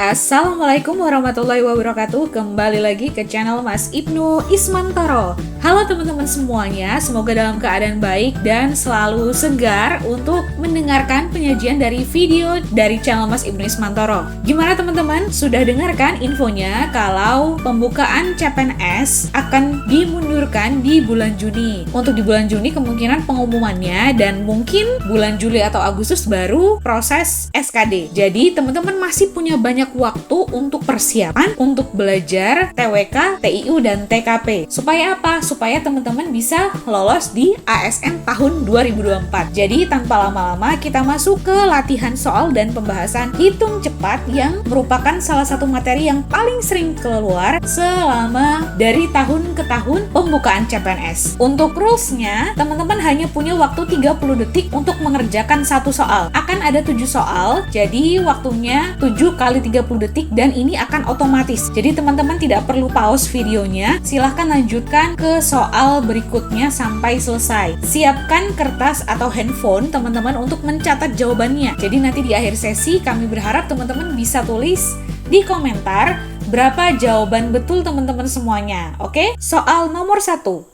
Assalamualaikum warahmatullahi wabarakatuh. Kembali lagi ke channel Mas Ibnu Ismantoro. Halo teman-teman semuanya, semoga dalam keadaan baik dan selalu segar untuk mendengarkan penyajian dari video dari channel Mas Ibnu Ismantoro. Gimana teman-teman? Sudah dengarkan infonya kalau pembukaan CPNS akan dimundurkan di bulan Juni. Untuk di bulan Juni kemungkinan pengumumannya, dan mungkin bulan Juli atau Agustus baru proses SKD. Jadi teman-teman masih punya banyak waktu untuk persiapan, untuk belajar TWK, TIU, dan TKP. Supaya apa? Supaya teman-teman bisa lolos di ASN tahun 2024. Jadi tanpa lama-lama kita masuk ke latihan soal dan pembahasan hitung cepat yang merupakan salah satu materi yang paling sering keluar selama dari tahun ke tahun pembukaan CPNS. Untuk rules-nya, teman-teman hanya punya waktu 30 detik untuk mengerjakan satu soal. Akan ada 7 soal, jadi waktunya 7 kali 30 detik dan ini akan otomatis. Jadi teman-teman tidak perlu pause videonya, silahkan lanjutkan ke soal berikutnya sampai selesai. Siapkan kertas atau handphone teman-teman untuk mencatat jawabannya. Jadi nanti di akhir sesi kami berharap teman-teman bisa tulis di komentar berapa jawaban betul teman-teman semuanya. Oke? Soal nomor 1.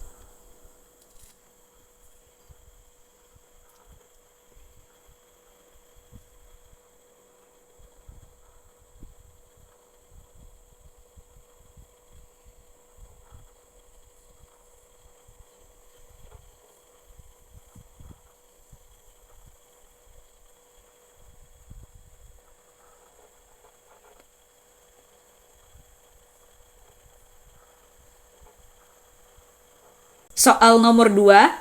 Soal nomor 2.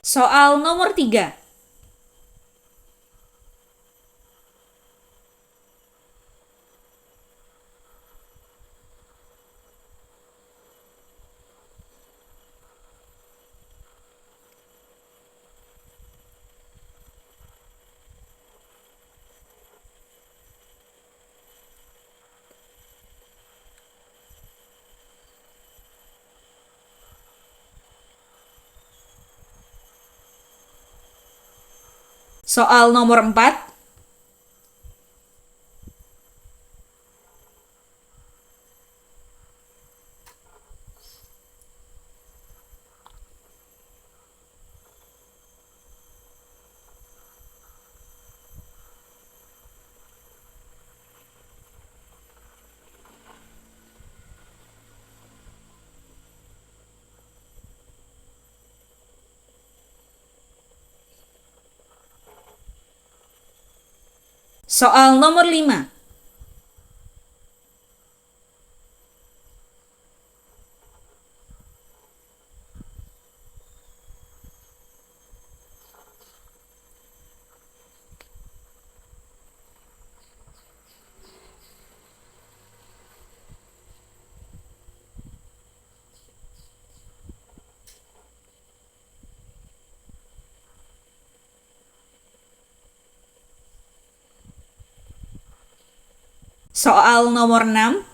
Soal nomor 3. Soal nomor 4. Soal nomor 5. Soal nomor 6.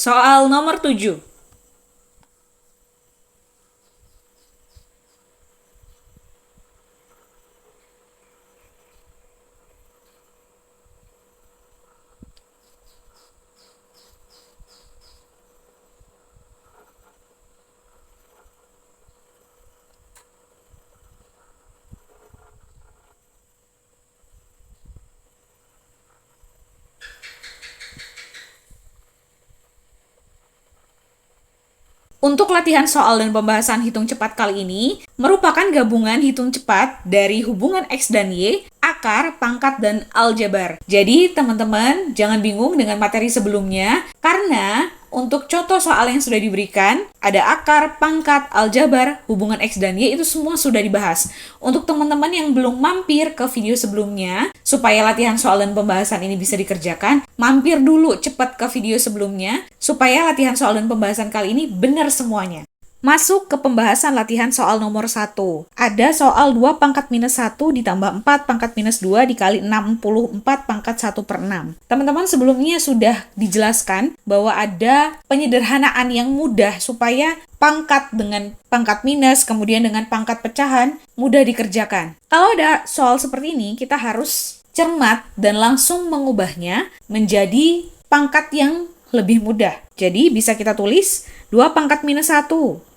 Soal nomor 7. Untuk latihan soal dan pembahasan hitung cepat kali ini merupakan gabungan hitung cepat dari hubungan X dan Y, akar, pangkat, dan aljabar. Jadi teman-teman jangan bingung dengan materi sebelumnya karena untuk contoh soal yang sudah diberikan, ada akar, pangkat, aljabar, hubungan X dan Y itu semua sudah dibahas. Untuk teman-teman yang belum mampir ke video sebelumnya, supaya latihan soal dan pembahasan ini bisa dikerjakan, mampir dulu cepat ke video sebelumnya, supaya latihan soal dan pembahasan kali ini benar semuanya. Masuk ke pembahasan latihan soal nomor 1. Ada soal 2 pangkat minus 1 ditambah 4 pangkat minus 2 dikali 64 pangkat 1 per 6. Teman-teman sebelumnya sudah dijelaskan bahwa ada penyederhanaan yang mudah supaya pangkat dengan pangkat minus, kemudian dengan pangkat pecahan, mudah dikerjakan. Kalau ada soal seperti ini, kita harus cermat dan langsung mengubahnya menjadi pangkat yang lebih mudah. Jadi bisa kita tulis 2 pangkat minus 1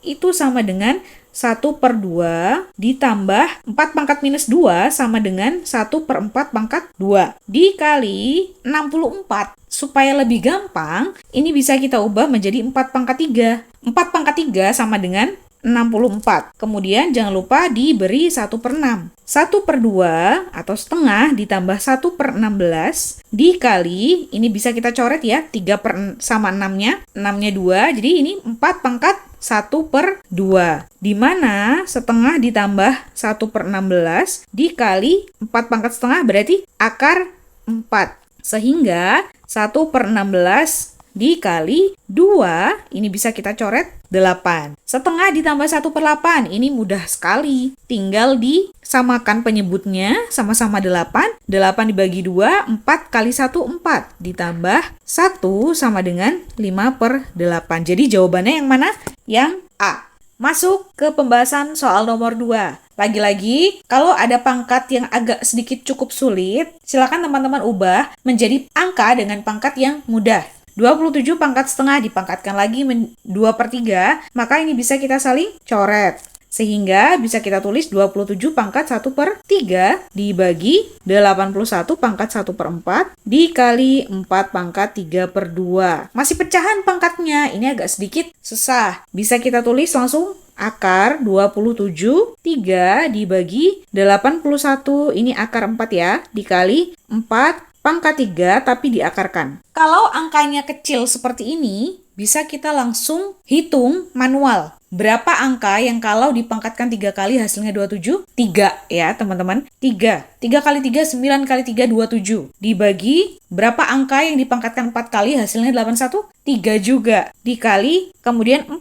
itu sama dengan 1 per 2 ditambah 4 pangkat minus 2 sama dengan 1 per 4 pangkat 2 dikali 64. Supaya lebih gampang, ini bisa kita ubah menjadi 4 pangkat 3. 4 pangkat 3 sama dengan 64. Kemudian jangan lupa diberi 1 per 6. 1 per 2 atau setengah ditambah 1 per 16 dikali, ini bisa kita coret ya, 3 per sama 6-nya, 6-nya 2, jadi ini 4 pangkat 1 per 2. Di mana setengah ditambah 1 per 16 dikali 4 pangkat setengah berarti akar 4. Sehingga 1 per 16 dikali 2, ini bisa kita coret 8. Setengah ditambah 1 per 8, ini mudah sekali. Tinggal disamakan penyebutnya, sama-sama 8. 8 dibagi 2, 4 kali 1, 4. Ditambah 1 sama dengan 5 per 8. Jadi jawabannya yang mana? Yang A. Masuk ke pembahasan soal nomor 2. Lagi-lagi, kalau ada pangkat yang agak sedikit cukup sulit, silakan teman-teman ubah menjadi angka dengan pangkat yang mudah. 27 pangkat setengah dipangkatkan lagi 2 per 3, maka ini bisa kita saling coret. Sehingga bisa kita tulis 27 pangkat 1 per 3 dibagi 81 pangkat 1 per 4 dikali 4 pangkat 3 per 2. Masih pecahan pangkatnya, ini agak sedikit susah. Bisa kita tulis langsung akar 27, 3 dibagi 81, ini akar 4 ya, dikali 4 pangkat 3 tapi diakarkan. Kalau angkanya kecil seperti ini, bisa kita langsung hitung manual. Berapa angka yang kalau dipangkatkan 3 kali hasilnya 27? 3 ya teman-teman. 3. 3 kali 3, 9 kali 3, 27. Dibagi berapa angka yang dipangkatkan 4 kali hasilnya 81? 3 juga. Dikali kemudian 4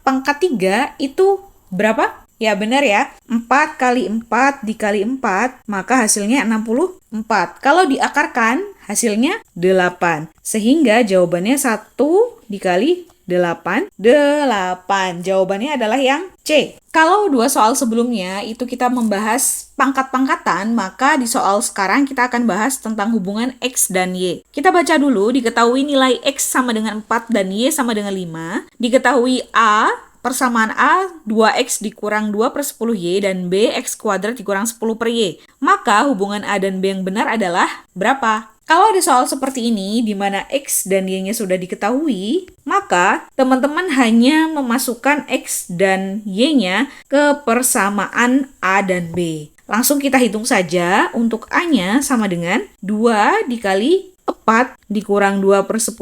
pangkat 3 itu berapa? Ya benar ya, 4 kali 4 dikali 4, maka hasilnya 64. Kalau diakarkan, hasilnya 8. Sehingga jawabannya 1 dikali 8, 8. Jawabannya adalah yang C. Kalau 2 soal sebelumnya itu kita membahas pangkat-pangkatan, maka di soal sekarang kita akan bahas tentang hubungan X dan Y. Kita baca dulu, diketahui nilai X sama dengan 4 dan Y sama dengan 5. Diketahui A persamaan A, 2X dikurang 2 per 10Y dan B, X kuadrat dikurang 10 per Y. Maka hubungan A dan B yang benar adalah berapa? Kalau ada soal seperti ini, di mana X dan Y-nya sudah diketahui, maka teman-teman hanya memasukkan X dan Y-nya ke persamaan A dan B. Langsung kita hitung saja, untuk A-nya sama dengan 2 dikali 4 dikurang 2 per 10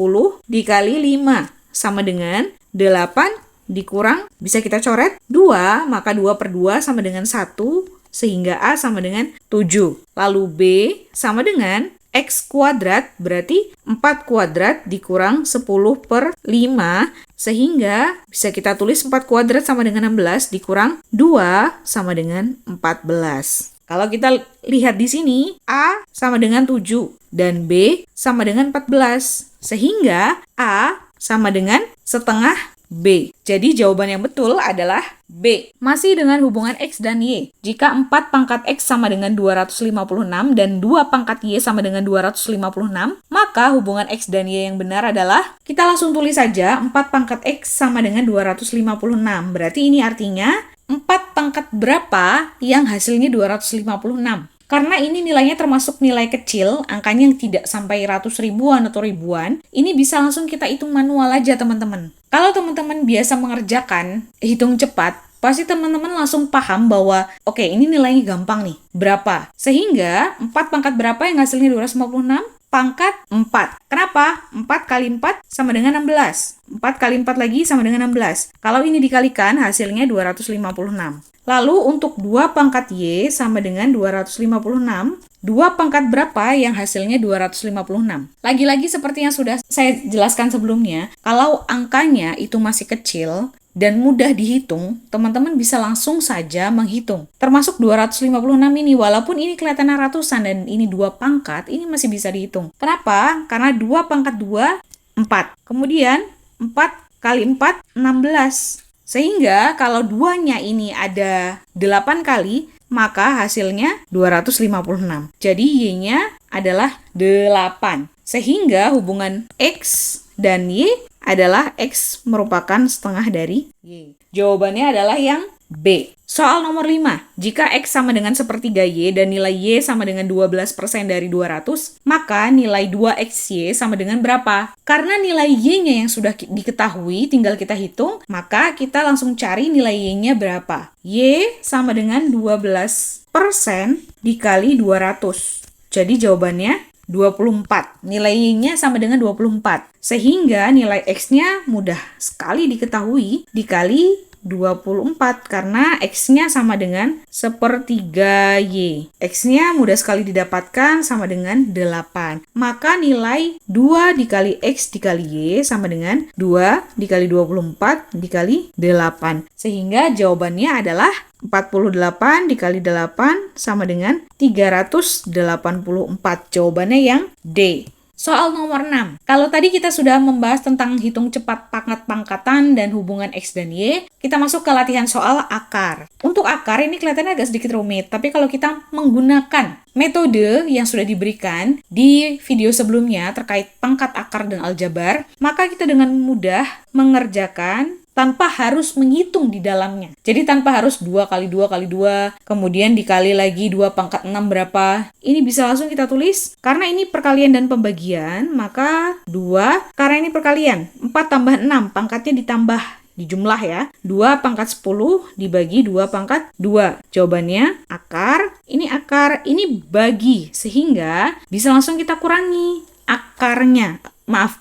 dikali 5 sama dengan 8 dikurang, bisa kita coret 2, maka 2 per 2 sama dengan 1, sehingga A sama dengan 7. Lalu B sama dengan X kuadrat, berarti 4 kuadrat dikurang 10 per 5, sehingga bisa kita tulis 4 kuadrat sama dengan 16 dikurang 2 sama dengan 14. Kalau kita lihat di sini, A sama dengan 7 dan B sama dengan 14, sehingga A sama dengan setengah B. Jadi jawaban yang betul adalah B. Masih dengan hubungan X dan Y. Jika 4 pangkat X sama dengan 256 dan 2 pangkat Y sama dengan 256, maka hubungan X dan Y yang benar adalah, kita langsung tulis saja 4 pangkat X sama dengan 256. Berarti ini artinya 4 pangkat berapa yang hasilnya 256? Karena ini nilainya termasuk nilai kecil, angkanya yang tidak sampai ratus ribuan atau ribuan, ini bisa langsung kita hitung manual aja teman-teman. Kalau teman-teman biasa mengerjakan hitung cepat, pasti teman-teman langsung paham bahwa oke, ini nilainya gampang nih, berapa? Sehingga 4 pangkat berapa yang hasilnya 256? Pangkat 4. Kenapa? 4 kali 4 sama dengan 16. 4 kali 4 lagi sama dengan 16. Kalau ini dikalikan, hasilnya 256. Lalu untuk 2 pangkat Y sama dengan 256. 2 pangkat berapa yang hasilnya 256? Lagi-lagi seperti yang sudah saya jelaskan sebelumnya, kalau angkanya itu masih kecil dan mudah dihitung, teman-teman bisa langsung saja menghitung. Termasuk 256 ini, walaupun ini kelihatan ratusan dan ini 2 pangkat, ini masih bisa dihitung. Kenapa? Karena 2 pangkat 2, 4. Kemudian 4 kali 4, 16. Sehingga kalau duanya ini ada 8 kali, maka hasilnya 256. Jadi Y-nya adalah 8. Sehingga hubungan X dan Y adalah X merupakan setengah dari Y. Jawabannya adalah yang B. Soal nomor 5. Jika X sama dengan sepertiga Y dan nilai Y sama dengan 12% dari 200, maka nilai 2XY sama dengan berapa? Karena nilai Y-nya yang sudah diketahui, tinggal kita hitung, maka kita langsung cari nilai Y-nya berapa. Y sama dengan 12% dikali 200. Jadi jawabannya 24. Nilai Y-nya sama dengan 24. Sehingga nilai X-nya mudah sekali diketahui dikali 24 karena X-nya sama dengan sepertiga Y. X-nya mudah sekali didapatkan sama dengan 8. Maka nilai 2 dikali X dikali Y sama dengan 2 dikali 24 dikali 8. Sehingga jawabannya adalah 48 dikali 8 sama dengan 384. Jawabannya yang D. Soal nomor 6. Kalau tadi kita sudah membahas tentang hitung cepat pangkat-pangkatan dan hubungan X dan Y, kita masuk ke latihan soal akar. Untuk akar ini kelihatannya agak sedikit rumit, tapi kalau kita menggunakan metode yang sudah diberikan di video sebelumnya terkait pangkat akar dan aljabar, maka kita dengan mudah mengerjakan tanpa harus menghitung di dalamnya. Jadi tanpa harus 2 kali 2 kali 2, kemudian dikali lagi 2 pangkat 6 berapa. Ini bisa langsung kita tulis. Karena ini perkalian dan pembagian, maka 2, karena ini perkalian. 4 tambah 6, pangkatnya ditambah di jumlah ya. 2 pangkat 10 dibagi 2 pangkat 2. Jawabannya akar, ini bagi. Sehingga bisa langsung kita kurangi akarnya.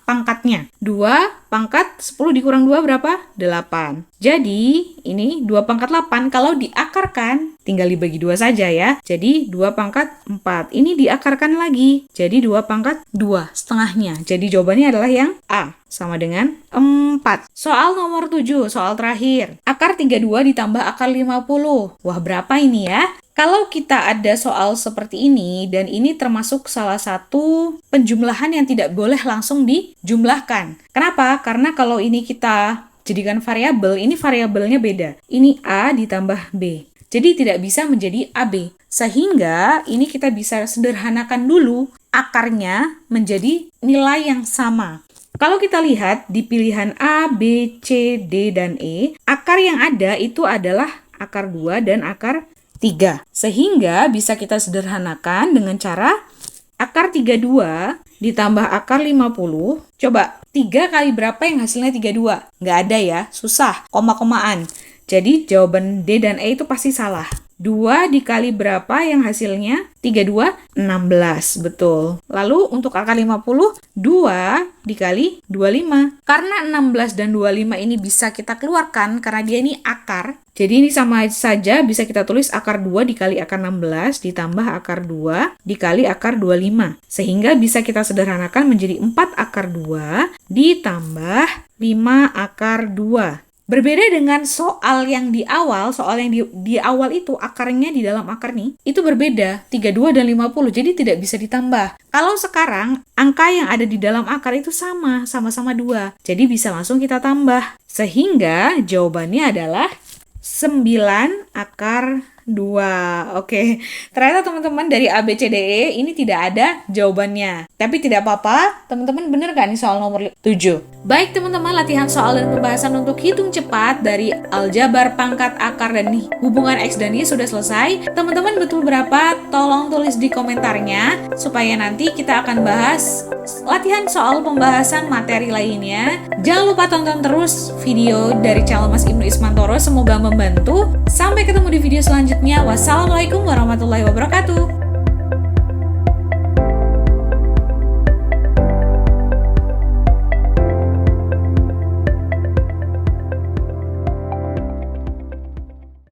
Pangkatnya. 2 pangkat 10 dikurang 2 berapa? 8. Jadi, ini 2 pangkat 8. Kalau diakarkan, tinggal dibagi 2 saja ya. Jadi, 2 pangkat 4. Ini diakarkan lagi. Jadi, 2 pangkat 2, setengahnya. Jadi, jawabannya adalah yang A. Sama dengan 4. Soal nomor 7, soal terakhir. Akar 32 ditambah akar 50. Wah, berapa ini ya? Kalau kita ada soal seperti ini, dan ini termasuk salah satu penjumlahan yang tidak boleh langsung dijumlahkan. Kenapa? Karena kalau ini kita jadikan variabel, ini variabelnya beda. Ini A ditambah B. Jadi tidak bisa menjadi AB. Sehingga ini kita bisa sederhanakan dulu akarnya menjadi nilai yang sama. Kalau kita lihat di pilihan A, B, C, D, dan E, akar yang ada itu adalah akar 2 dan akar 3. Sehingga bisa kita sederhanakan dengan cara akar 32 ditambah akar 50. Coba, 3 kali berapa yang hasilnya 32? Nggak ada ya, susah, koma-komaan. Jadi jawaban D dan E itu pasti salah. 2 dikali berapa yang hasilnya? 32, 16. Betul. Lalu untuk akar 50, 2 dikali 25. Karena 16 dan 25 ini bisa kita keluarkan karena dia ini akar. Jadi ini sama saja bisa kita tulis akar 2 dikali akar 16 ditambah akar 2 dikali akar 25. Sehingga bisa kita sederhanakan menjadi 4 akar 2 ditambah 5 akar 2. Berbeda dengan soal yang di awal, di awal itu akarnya di dalam akar nih, itu berbeda, 32 dan 50, jadi tidak bisa ditambah. Kalau sekarang, angka yang ada di dalam akar itu sama-sama 2, jadi bisa langsung kita tambah. Sehingga jawabannya adalah 9 akar 2. Oke, ternyata teman-teman dari A, B, C, D, E ini tidak ada jawabannya. Tapi tidak apa-apa, teman-teman bener gak nih soal nomor 7? Baik teman-teman, latihan soal dan pembahasan untuk hitung cepat dari aljabar, pangkat, akar, dan hubungan X dan Y sudah selesai. Teman-teman betul berapa? Tolong tulis di komentarnya, supaya nanti kita akan bahas latihan soal pembahasan materi lainnya. Jangan lupa tonton terus video dari channel Mas Ibnu Ismantoro, semoga membantu. Sampai ketemu di video selanjutnya. Wassalamualaikum warahmatullahi wabarakatuh.